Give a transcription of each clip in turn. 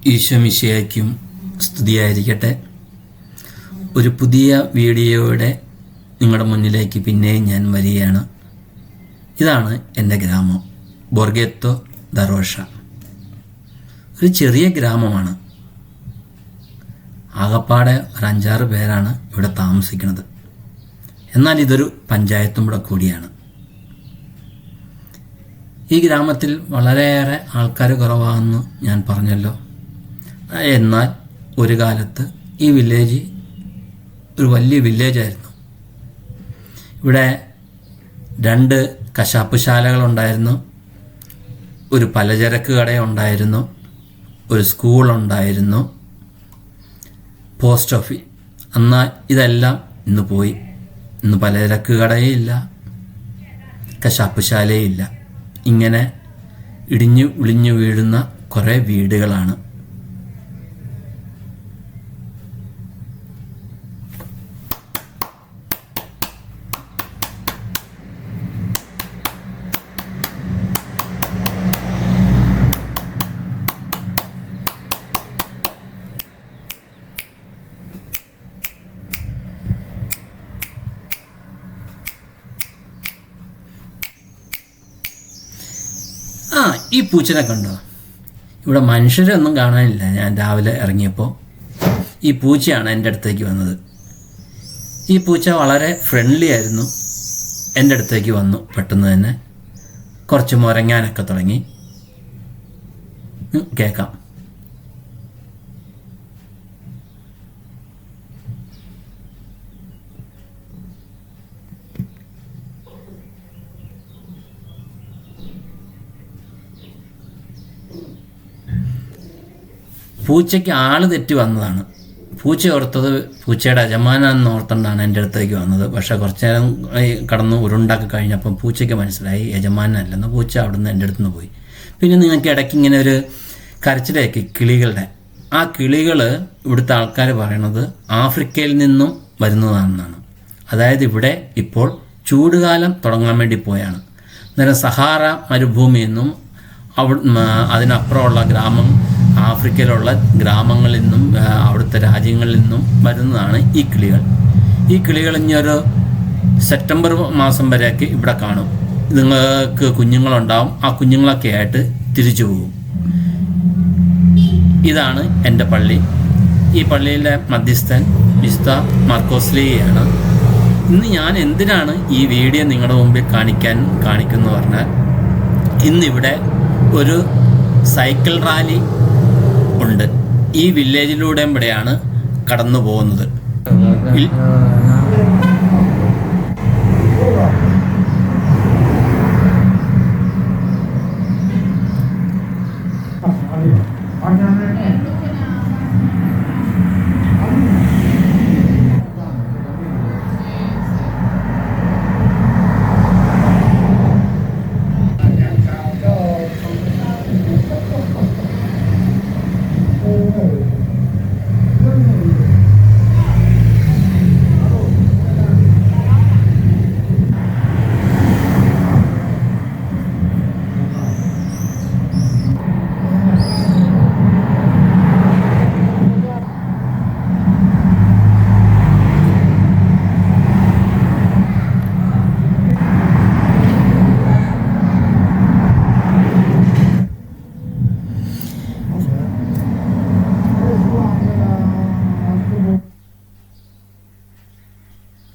ഈശോ മിശിഹായ്ക്കും സ്തുതിയായിരിക്കട്ടെ. ഒരു പുതിയ വീഡിയോയുടെ നിങ്ങളുടെ മുന്നിലേക്ക് പിന്നെയും ഞാൻ വരികയാണ്. ഇതാണ് എൻ്റെ ഗ്രാമം, ബോർഗേത്തോ ദറോഷ. ഒരു ചെറിയ ഗ്രാമമാണ്. ആകപ്പാടെ ഒരു 5-6 പേരാണ് ഇവിടെ താമസിക്കുന്നത്. എന്നാൽ ഇതൊരു പഞ്ചായത്തും കൂടെ കൂടിയാണ്. ഈ ഗ്രാമത്തിൽ വളരെയേറെ ആൾക്കാർ കുറവാണെന്ന് ഞാൻ പറഞ്ഞല്ലോ. എന്നാൽ ഒരു കാലത്ത് ഈ വില്ലേജ് ഒരു വലിയ വില്ലേജായിരുന്നു. ഇവിടെ 2 കശാപ്പ് ശാലകളുണ്ടായിരുന്നു, ഒരു പലചരക്ക് കടയുണ്ടായിരുന്നു, ഒരു സ്കൂളുണ്ടായിരുന്നു, പോസ്റ്റ് ഓഫീസ്. എന്നാൽ ഇതെല്ലാം ഇന്ന് പോയി. ഇന്ന് പലചരക്ക് കടയില്ല, കശാപ്പ് ശാലയില്ല. ഇങ്ങനെ ഇടിഞ്ഞു വിളിഞ്ഞു വീഴുന്ന കുറേ വീടുകളാണ്. ഈ പൂച്ചനെ കണ്ടോ? ഇവിടെ മനുഷ്യരൊന്നും കാണാനില്ല. ഞാൻ രാവിലെ ഇറങ്ങിയപ്പോൾ ഈ പൂച്ചയാണ് എൻ്റെ അടുത്തേക്ക് വന്നത്. ഈ പൂച്ച വളരെ ഫ്രണ്ട്ലി ആയിരുന്നു. എൻ്റെ അടുത്തേക്ക് വന്നു. പെട്ടെന്ന് തന്നെ കുറച്ച് മുരങ്ങാനൊക്കെ തുടങ്ങി. കേൾക്കാം. പൂച്ചയ്ക്ക് ആൾ തെറ്റി വന്നതാണ്. പൂച്ച ഓർത്തത് പൂച്ചയുടെ യജമാനാന്ന് ഓർത്തുകൊണ്ടാണ് എൻ്റെ അടുത്തേക്ക് വന്നത്. പക്ഷേ കുറച്ച് നേരം കടന്ന് ഉരുണ്ടാക്കി കഴിഞ്ഞപ്പം പൂച്ചയ്ക്ക് മനസ്സിലായി യജമാനല്ലെന്ന്. പൂച്ച അവിടുന്ന് എൻ്റെ അടുത്ത് നിന്ന് പോയി. പിന്നെ നിങ്ങൾക്ക് ഇടയ്ക്ക് ഇങ്ങനെ ഒരു കരച്ചിലേക്ക് കിളികളുടെ. ആ കിളികൾ ഇവിടുത്തെ ആൾക്കാർ പറയണത് ആഫ്രിക്കയിൽ നിന്നും വരുന്നതാണെന്നാണ്. അതായത് ഇവിടെ ഇപ്പോൾ ചൂടുകാലം തുടങ്ങാൻ വേണ്ടി പോയാണ്. അന്നേരം സഹാറ മരുഭൂമിയിൽ നിന്നും അതിനപ്പുറമുള്ള ആഫ്രിക്കയിലുള്ള ഗ്രാമങ്ങളിൽ നിന്നും അവിടുത്തെ രാജ്യങ്ങളിൽ നിന്നും വരുന്നതാണ് ഈ കിളികൾ. ഈ കിളികൾ ഇനിയൊരു സെപ്റ്റംബർ മാസം വരെയൊക്കെ ഇവിടെ കാണും. നിങ്ങൾക്ക് കുഞ്ഞുങ്ങളുണ്ടാവും. ആ കുഞ്ഞുങ്ങളൊക്കെ ആയിട്ട് തിരിച്ചു പോകും. ഇതാണ് എൻ്റെ പള്ളി. ഈ പള്ളിയിലെ മധ്യസ്ഥൻ വിശുദ്ധ മാർക്കോസ്. ഇന്ന് ഞാൻ എന്തിനാണ് ഈ വീഡിയോ നിങ്ങളുടെ മുമ്പിൽ കാണിക്കുന്നു പറഞ്ഞാൽ, ഇന്നിവിടെ ഒരു സൈക്കിൾ റാലി ഉണ്ട്. ഈ വില്ലേജിലൂടെ ഇവിടെയാണ് കടന്നു പോകുന്നത്.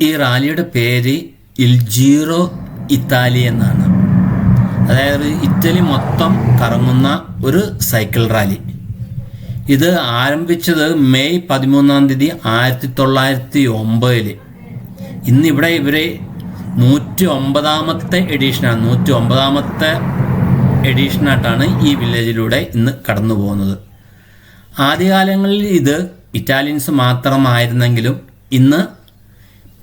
ഈ റാലിയുടെ പേര് ഇൽ ജീറോ ഇത്താലി എന്നാണ്. അതായത് ഇറ്റലി മൊത്തം കറങ്ങുന്ന ഒരു സൈക്കിൾ റാലി. ഇത് ആരംഭിച്ചത് മെയ് 13 1909. ഇന്നിവിടെ ഇവർ 109ാമത്തെ എഡീഷനാണ്. 109ാമത്തെ എഡീഷനായിട്ടാണ് ഈ വില്ലേജിലൂടെ ഇന്ന് കടന്നു പോകുന്നത്. ആദ്യകാലങ്ങളിൽ ഇത് ഇറ്റാലിയൻസ് മാത്രമായിരുന്നെങ്കിലും ഇന്ന്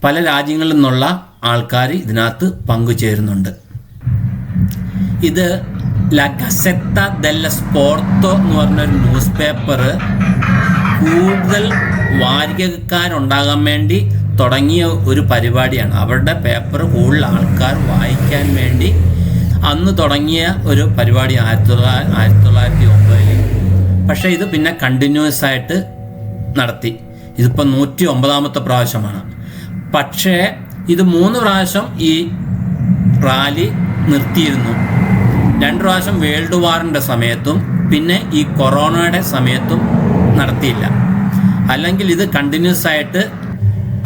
പല രാജ്യങ്ങളിൽ നിന്നുള്ള ആൾക്കാർ ഇതിനകത്ത് പങ്കുചേരുന്നുണ്ട്. ഇത് ല ഗസെത്ത ദെല്ല സ്പോർട്ടോ എന്ന് പറഞ്ഞൊരു ന്യൂസ് പേപ്പർ കൂടുതൽ വാരികക്കാരുണ്ടാകാൻ വേണ്ടി തുടങ്ങിയ ഒരു പരിപാടിയാണ്. അവരുടെ പേപ്പർ കൂടുതൽ ആൾക്കാർ വായിക്കാൻ വേണ്ടി അന്ന് തുടങ്ങിയ ഒരു പരിപാടി 1909. പക്ഷേ ഇത് പിന്നെ കണ്ടിന്യൂസ് ആയിട്ട് നടത്തി. ഇതിപ്പോൾ 109ാമത്തെ പ്രാവശ്യമാണ്. പക്ഷേ ഇത് 3 പ്രാവശ്യം ഈ റാലി നിർത്തിയിരുന്നു. 2 പ്രാവശ്യം വേൾഡ് വാറിൻ്റെ സമയത്തും പിന്നെ ഈ കൊറോണയുടെ സമയത്തും നടത്തിയില്ല. അല്ലെങ്കിൽ ഇത് കണ്ടിന്യൂസ് ആയിട്ട്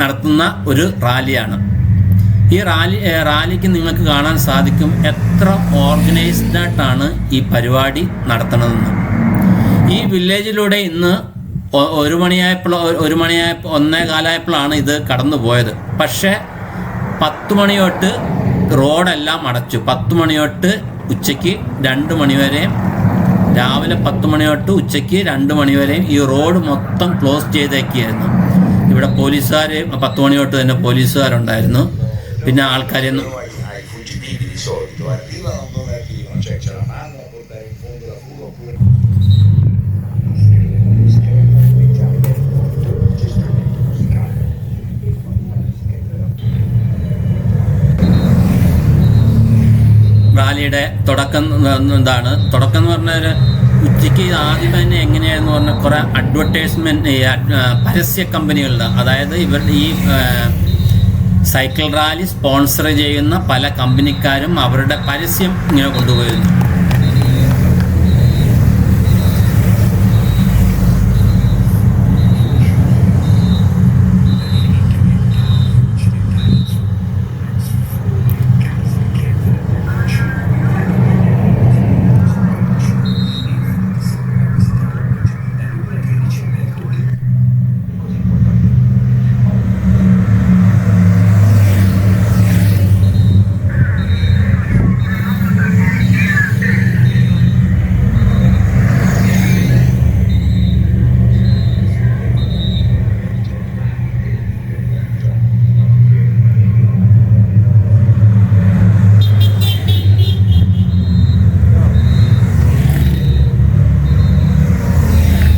നടത്തുന്ന ഒരു റാലിയാണ്. ഈ റാലിക്ക് നിങ്ങൾക്ക് കാണാൻ സാധിക്കും എത്ര ഓർഗനൈസ്ഡ് ആയിട്ടാണ് ഈ പരിപാടി നടത്തണമെന്ന്. ഈ വില്ലേജിലൂടെ ഇന്ന് 1:15 ഇത് കടന്നു പോയത്. പക്ഷേ 10 മണി തൊട്ട് റോഡെല്ലാം അടച്ചു. 10 മണി തൊട്ട് ഉച്ചയ്ക്ക് 2 മണി വരെയും, രാവിലെ 10 മണി തൊട്ട് ഉച്ചയ്ക്ക് 2 മണി വരെയും ഈ റോഡ് മൊത്തം ക്ലോസ് ചെയ്തേക്കായിരുന്നു. ഇവിടെ പോലീസുകാർ 10 മണി തൊട്ട് തന്നെ പോലീസുകാരുണ്ടായിരുന്നു. പിന്നെ ആൾക്കാരെയൊന്നും റാലിയുടെ തുടക്കം എന്ന് പറഞ്ഞാൽ ഉച്ചയ്ക്ക് ആദ്യം തന്നെ എങ്ങനെയാണെന്ന് പറഞ്ഞാൽ കുറേ അഡ്വർടൈസ്മെൻറ്റ് പരസ്യ കമ്പനികളുടെ, അതായത് ഇവരുടെ ഈ സൈക്കിൾ റാലി സ്പോൺസർ ചെയ്യുന്ന പല കമ്പനിക്കാരും അവരുടെ പരസ്യം ഇങ്ങനെ കൊണ്ടുപോയിരുന്നു.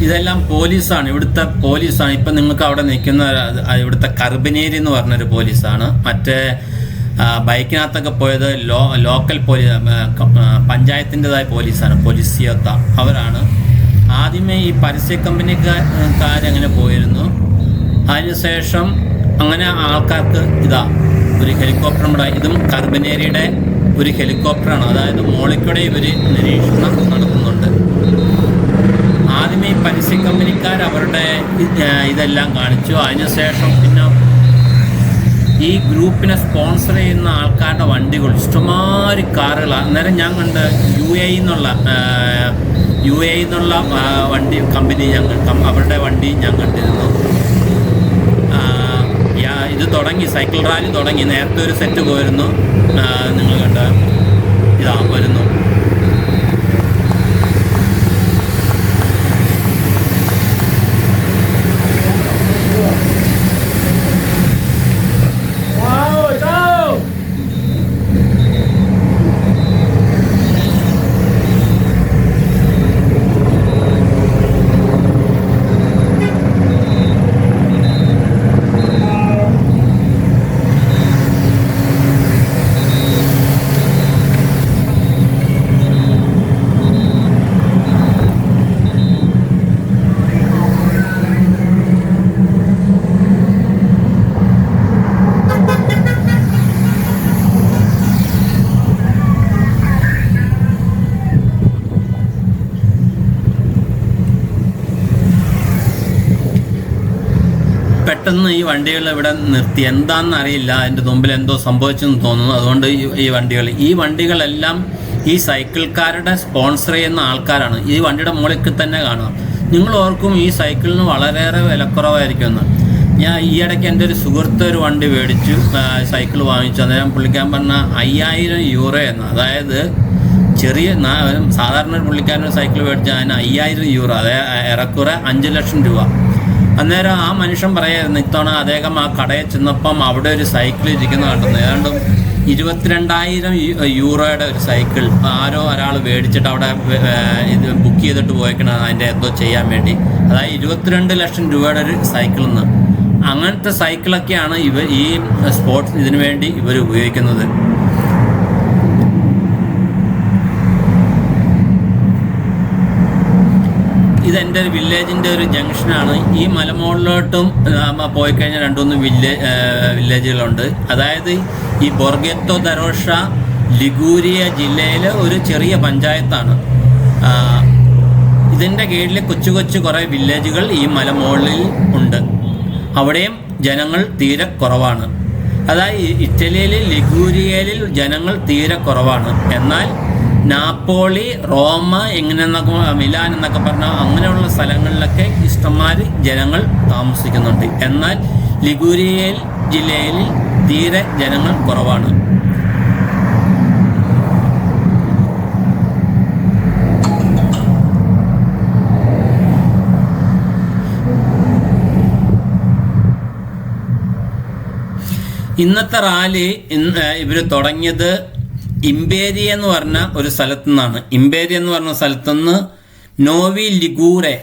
ഇതെല്ലാം പോലീസാണ്, ഇവിടുത്തെ പോലീസാണ്. ഇപ്പം നിങ്ങൾക്ക് അവിടെ നിൽക്കുന്ന ഇവിടുത്തെ കർബനേരി എന്ന് പറഞ്ഞൊരു പോലീസാണ്. മറ്റേ ബൈക്കിനകത്തൊക്കെ പോയത് ലോക്കൽ പഞ്ചായത്തിൻ്റെതായ പോലീസാണ്, പോലീസിയത്ത. അവരാണ് ആദ്യമേ ഈ പരസ്യ കമ്പനിക്കാരങ്ങനെ പോയിരുന്നു. അതിനുശേഷം അങ്ങനെ ആൾക്കാർക്ക് ഒരു ഹെലികോപ്റ്ററും കൂടെ, ഇതും കർബനേരിയുടെ ഒരു ഹെലികോപ്റ്ററാണ്. അതായത് മോളിക്കൂടെ ഇവർ നിരീക്ഷണം നടത്തുന്നുണ്ട്. ആദ്യമേ പരസ്യ കമ്പനിക്കാർ അവരുടെ ഇതെല്ലാം കാണിച്ചു. അതിനുശേഷം പിന്നെ ഈ ഗ്രൂപ്പിനെ സ്പോൺസർ ചെയ്യുന്ന ആൾക്കാരുടെ വണ്ടികൾ, ഇഷ്ടംമാതിരി കാറുകൾ. അന്നേരം ഞാൻ കണ്ട് യു എ എന്നുള്ള വണ്ടി കമ്പനി അവരുടെ വണ്ടി ഞാൻ കണ്ടിരുന്നു. ഇത് തുടങ്ങി, സൈക്കിൾ റാലി തുടങ്ങി. നേരത്തെ ഒരു സെറ്റ് പോയിരുന്നു, നിങ്ങൾ കണ്ട വരുന്നു. പെട്ടെന്ന് ഈ വണ്ടികൾ ഇവിടെ നിർത്തി. എന്താണെന്ന് അറിയില്ല, അതിൻ്റെ മുമ്പിൽ എന്തോ സംഭവിച്ചെന്ന് തോന്നുന്നു. അതുകൊണ്ട് ഈ വണ്ടികളെല്ലാം ഈ സൈക്കിൾക്കാരുടെ സ്പോൺസർ ചെയ്യുന്ന ആൾക്കാരാണ്. ഈ വണ്ടിയുടെ മുകളിൽ തന്നെ കാണാം. നിങ്ങൾ ഓർക്കും ഈ സൈക്കിളിന് വളരെയേറെ വിലക്കുറവായിരിക്കുമെന്ന്. ഞാൻ ഈയിടയ്ക്ക് എൻ്റെ ഒരു സുഹൃത്ത് ഒരു വണ്ടി മേടിച്ചു, സൈക്കിൾ വാങ്ങിച്ചു. അന്നേരം പുള്ളിക്കാൻ പറഞ്ഞ 5000 യൂറോ എന്ന്. അതായത് ചെറിയ സാധാരണ ഒരു പുള്ളിക്കാരൻ സൈക്കിൾ മേടിച്ചാൽ അതിന് 5000 യൂറോ, അതായത് ഏറെക്കുറെ 5 ലക്ഷം രൂപ. അന്നേരം ആ മനുഷ്യൻ പറയായിരുന്നു, ഇത്തവണ അദ്ദേഹം ആ കടയിൽ ചെന്നപ്പം അവിടെ ഒരു സൈക്കിൾ ഇരിക്കുന്ന കണ്ടെന്ന്. ഏതാണ്ട് 22,000 യൂറോയുടെ ഒരു സൈക്കിൾ ആരോ ഒരാൾ മേടിച്ചിട്ട് അവിടെ ഇത് ബുക്ക് ചെയ്തിട്ട് പോയേക്കണം അതിൻ്റെ എന്തോ ചെയ്യാൻ വേണ്ടി. അതായത് 22 ലക്ഷം രൂപയുടെ ഒരു സൈക്കിളിൽ നിന്ന്. അങ്ങനത്തെ സൈക്കിളൊക്കെയാണ് ഈ സ്പോർട്സ് ഇതിനു വേണ്ടി ഇവർ ഉപയോഗിക്കുന്നത്. ഇതെൻ്റെ ഒരു വില്ലേജിൻ്റെ ഒരു ജംഗ്ഷനാണ്. ഈ മലമുകളിലോട്ടും പോയി കഴിഞ്ഞാൽ 2-3 വില്ലേജുകളുണ്ട്. അതായത് ഈ ബോർഗെത്തോ ദരോഷ ലിഗൂരിയ ജില്ലയിലെ ഒരു ചെറിയ പഞ്ചായത്താണ്. ഇതിൻ്റെ കീഴിൽ കൊച്ചു കൊച്ചു കുറേ വില്ലേജുകൾ ഈ മലമുകളിൽ ഉണ്ട്. അവിടെയും ജനങ്ങൾ തീരെ കുറവാണ്. അതായത് ഇറ്റലിയിൽ ലിഗൂരിയയിൽ ജനങ്ങൾ തീരെ കുറവാണ്. എന്നാൽ നാപ്പോളി, റോമ, മിലാൻ എന്നൊക്കെ പറഞ്ഞാൽ അങ്ങനെയുള്ള സ്ഥലങ്ങളിലൊക്കെ ഇഷ്ടംമാതിരി ജനങ്ങൾ താമസിക്കുന്നുണ്ട്. എന്നാൽ ലിഗൂരിയയിൽ ജില്ലയിൽ തീരെ ജനങ്ങൾ കുറവാണ്. ഇന്നത്തെ റാലി ഇവർ തുടങ്ങിയത് ഇംപേരിയ എന്ന് പറഞ്ഞ ഒരു സ്ഥലത്തു നിന്നാണ്. ഇംപേരിയ എന്ന് പറഞ്ഞ സ്ഥലത്തുനിന്ന് നോവി ലിഗൂറെ